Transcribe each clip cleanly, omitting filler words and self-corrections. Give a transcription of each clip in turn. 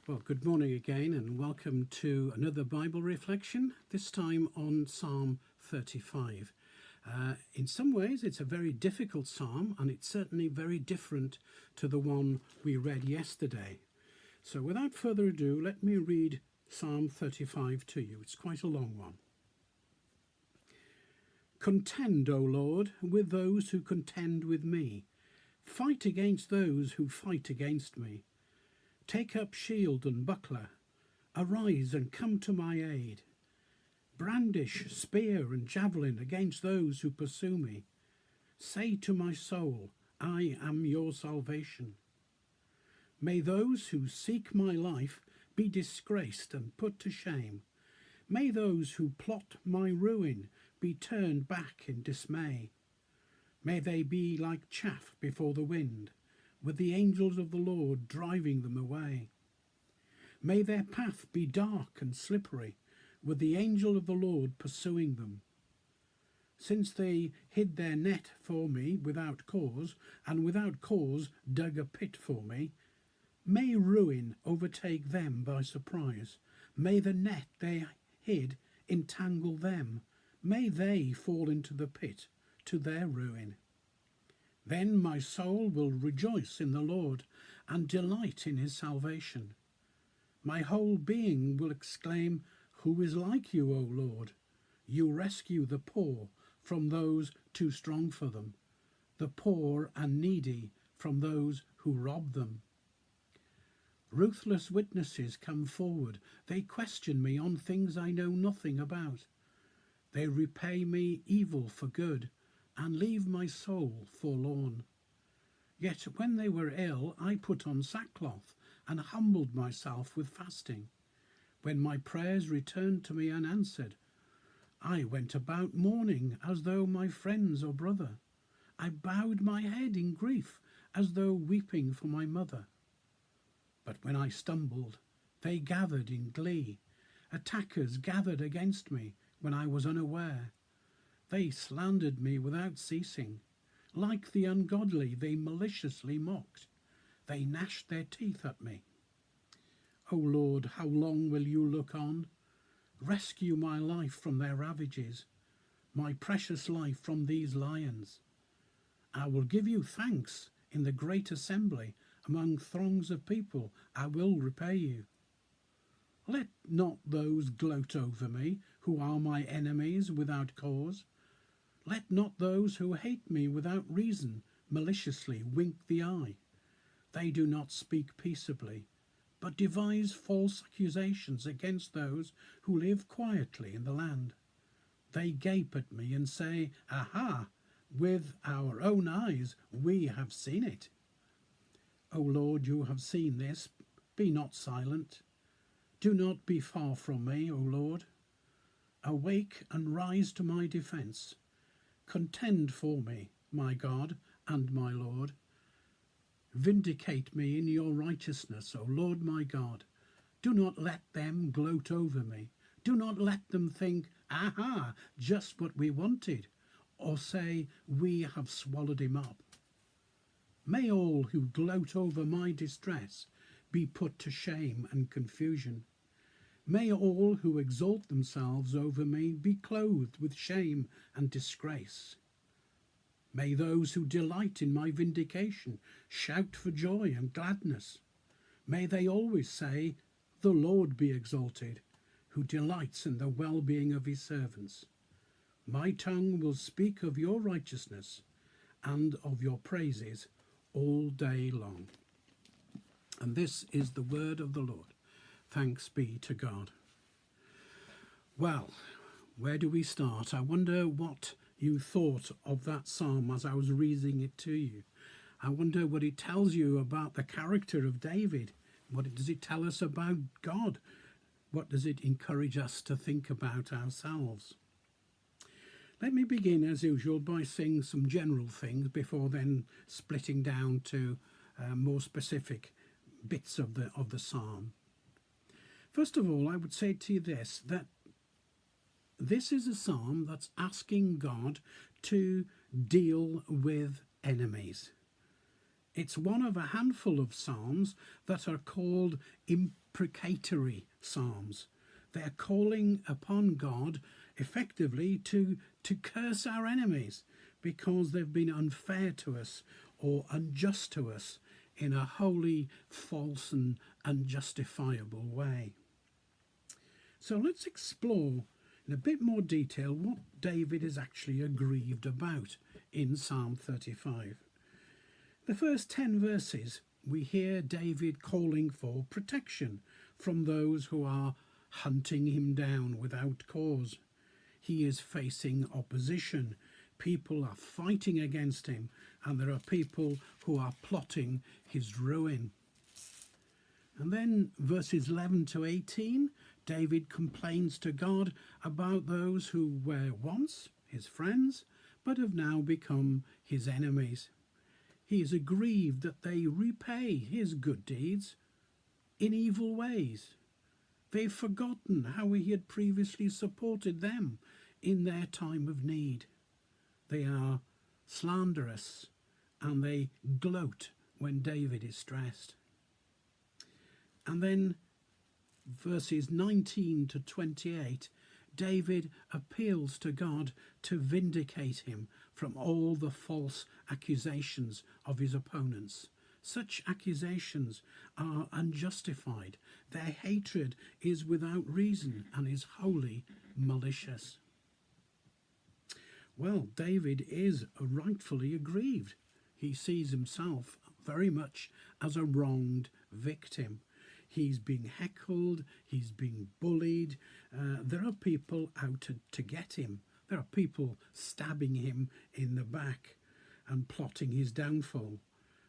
Well, good morning again and welcome to another Bible reflection, this time on Psalm 35. In some ways it's a very difficult psalm and it's certainly very different to the one we read yesterday. So without further ado, let me read Psalm 35 to you. It's quite a long one. Contend, O Lord, with those who contend with me. Fight against those who fight against me. Take up shield and buckler. Arise and come to my aid. Brandish spear and javelin against those who pursue me. Say to my soul, I am your salvation. May those who seek my life be disgraced and put to shame. May those who plot my ruin be turned back in dismay. May they be like chaff before the wind, with the angels of the Lord driving them away. May their path be dark and slippery, with the angel of the Lord pursuing them. Since they hid their net for me without cause, and without cause dug a pit for me, may ruin overtake them by surprise. May the net they hid entangle them. May they fall into the pit to their ruin. Then my soul will rejoice in the Lord and delight in his salvation. My whole being will exclaim, Who is like you, O Lord? You rescue the poor from those too strong for them, the poor and needy from those who rob them. Ruthless witnesses come forward. They question me on things I know nothing about. They repay me evil for good and leave my soul forlorn. Yet when they were ill, I put on sackcloth and humbled myself with fasting. When my prayers returned to me unanswered, I went about mourning as though my friends or brother. I bowed my head in grief as though weeping for my mother. But when I stumbled, they gathered in glee. Attackers gathered against me when I was unaware. They slandered me without ceasing. Like the ungodly, they maliciously mocked. They gnashed their teeth at me. O Lord, how long will you look on? Rescue my life from their ravages, my precious life from these lions. I will give you thanks in the great assembly. Among throngs of people, I will repay you. Let not those gloat over me who are my enemies without cause. Let not those who hate me without reason maliciously wink the eye. They do not speak peaceably, but devise false accusations against those who live quietly in the land. They gape at me and say, Aha! With our own eyes we have seen it. O Lord, you have seen this. Be not silent. Do not be far from me, O Lord. Awake and rise to my defence. Contend for me, my God and my Lord. Vindicate me in your righteousness, O Lord my God. Do not let them gloat over me. Do not let them think, Aha, just what we wanted, or say, We have swallowed him up. May all who gloat over my distress be put to shame and confusion. May all who exalt themselves over me be clothed with shame and disgrace. May those who delight in my vindication shout for joy and gladness. May they always say, The Lord be exalted, who delights in the well-being of his servants. My tongue will speak of your righteousness and of your praises all day long. And this is the word of the Lord. Thanks be to God. Well, where do we start? I wonder what you thought of that psalm as I was reading it to you. I wonder what it tells you about the character of David. What does it tell us about God? What does it encourage us to think about ourselves? Let me begin, as usual, by saying some general things before then splitting down to more specific bits of the psalm. First of all, I would say to you that this is a psalm that's asking God to deal with enemies. It's one of a handful of psalms that are called deprecatory psalms. They're calling upon God effectively to curse our enemies because they've been unfair to us or unjust to us in a wholly false and unjustifiable way. So let's explore in a bit more detail what David is actually aggrieved about in Psalm 35. The first 10 verses, we hear David calling for protection from those who are hunting him down without cause. He is facing opposition. People are fighting against him, and there are people who are plotting his ruin. And then verses 11 to 18, David complains to God about those who were once his friends, but have now become his enemies. He is aggrieved that they repay his good deeds in evil ways. They've forgotten how he had previously supported them in their time of need. They are slanderous and they gloat when David is stressed. And then verses 19 to 28, David appeals to God to vindicate him from all the false accusations of his opponents. Such accusations are unjustified. Their hatred is without reason and is wholly malicious. Well, David is rightfully aggrieved. He sees himself very much as a wronged victim. He's being heckled, he's being bullied. There are people out to get him. There are people stabbing him in the back and plotting his downfall.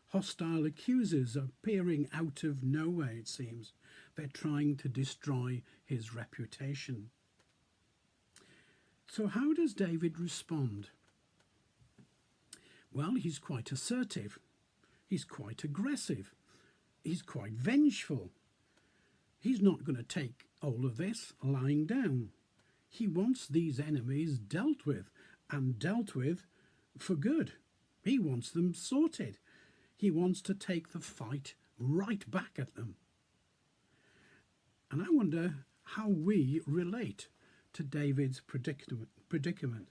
Hostile accusers are appearing out of nowhere, it seems. They're trying to destroy his reputation. So how does David respond? Well, he's quite assertive. He's quite aggressive. He's quite vengeful. He's not going to take all of this lying down. He wants these enemies dealt with, and dealt with for good. He wants them sorted. He wants to take the fight right back at them. And I wonder how we relate to David's predicament.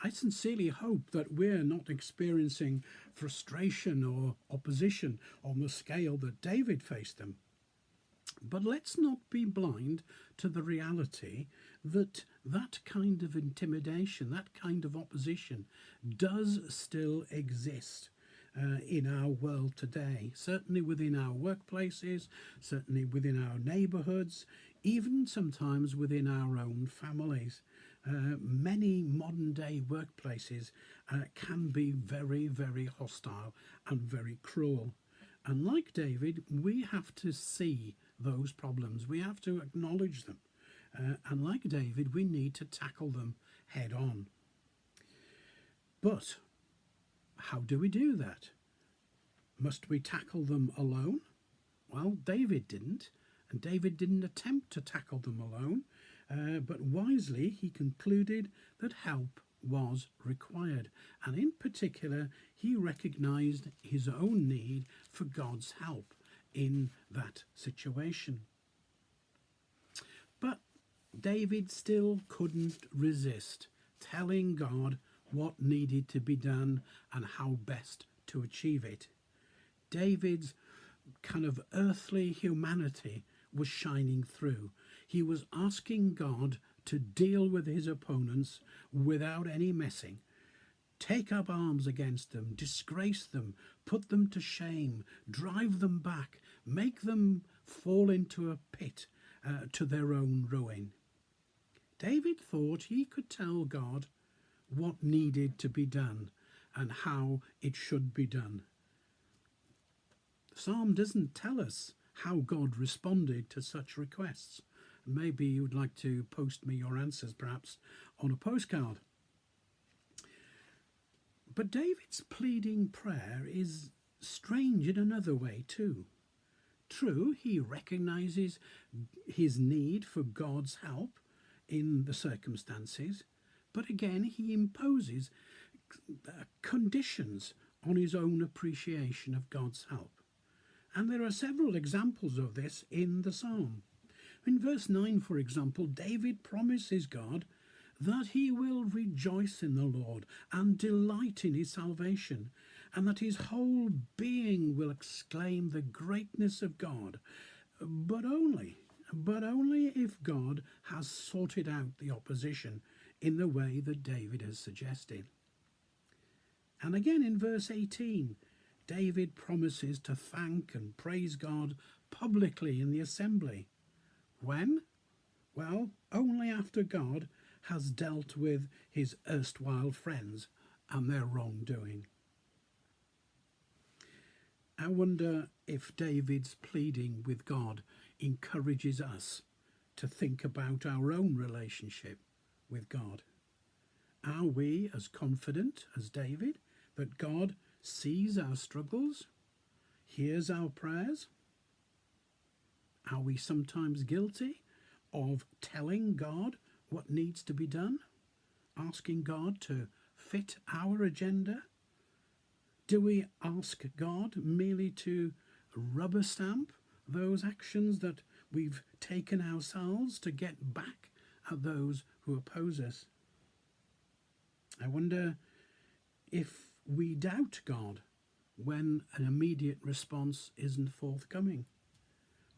I sincerely hope that we're not experiencing frustration or opposition on the scale that David faced them. But let's not be blind to the reality that that kind of intimidation, that kind of opposition does still exist in our world today, certainly within our workplaces, certainly within our neighbourhoods, even sometimes within our own families. Many modern day workplaces can be very, very hostile and very cruel. And like David, we have to see those problems. We have to acknowledge them. And like David, we need to tackle them head on. But how do we do that? Must we tackle them alone? Well, David didn't, and David didn't attempt to tackle them alone, but wisely he concluded that help was required, and in particular he recognized his own need for God's help in that situation. But David still couldn't resist telling God what needed to be done and how best to achieve it. David's kind of earthly humanity was shining through. He was asking God to deal with his opponents without any messing. Take up arms against them, disgrace them, put them to shame, drive them back, make them fall into a pit to their own ruin. David thought he could tell God what needed to be done and how it should be done. The psalm doesn't tell us how God responded to such requests. Maybe you would like to post me your answers perhaps on a postcard. But David's pleading prayer is strange in another way too. True, he recognizes his need for God's help in the circumstances, but again he imposes conditions on his own appreciation of God's help. And there are several examples of this in the psalm. In verse 9, for example, David promises God that he will rejoice in the Lord and delight in his salvation, and that his whole being will exclaim the greatness of God, but only if God has sorted out the opposition in the way that David has suggested. And again in verse 18, David promises to thank and praise God publicly in the assembly. When? Well, only after God has dealt with his erstwhile friends and their wrongdoing. I wonder if David's pleading with God encourages us to think about our own relationship with God. Are we as confident as David that God sees our struggles, hears our prayers? Are we sometimes guilty of telling God what needs to be done, asking God to fit our agenda? Do we ask God merely to rubber stamp those actions that we've taken ourselves to get back at those who oppose us? I wonder if we doubt God when an immediate response isn't forthcoming,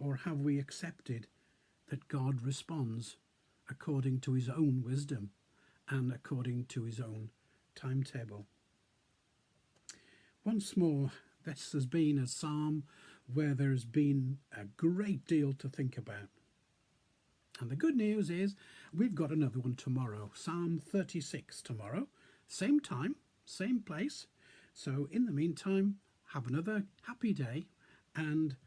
or have we accepted that God responds according to his own wisdom and according to his own timetable? Once more, this has been a psalm where there's been a great deal to think about. And the good news is we've got another one tomorrow, Psalm 36 tomorrow, same time, same place. So in the meantime, have another happy day and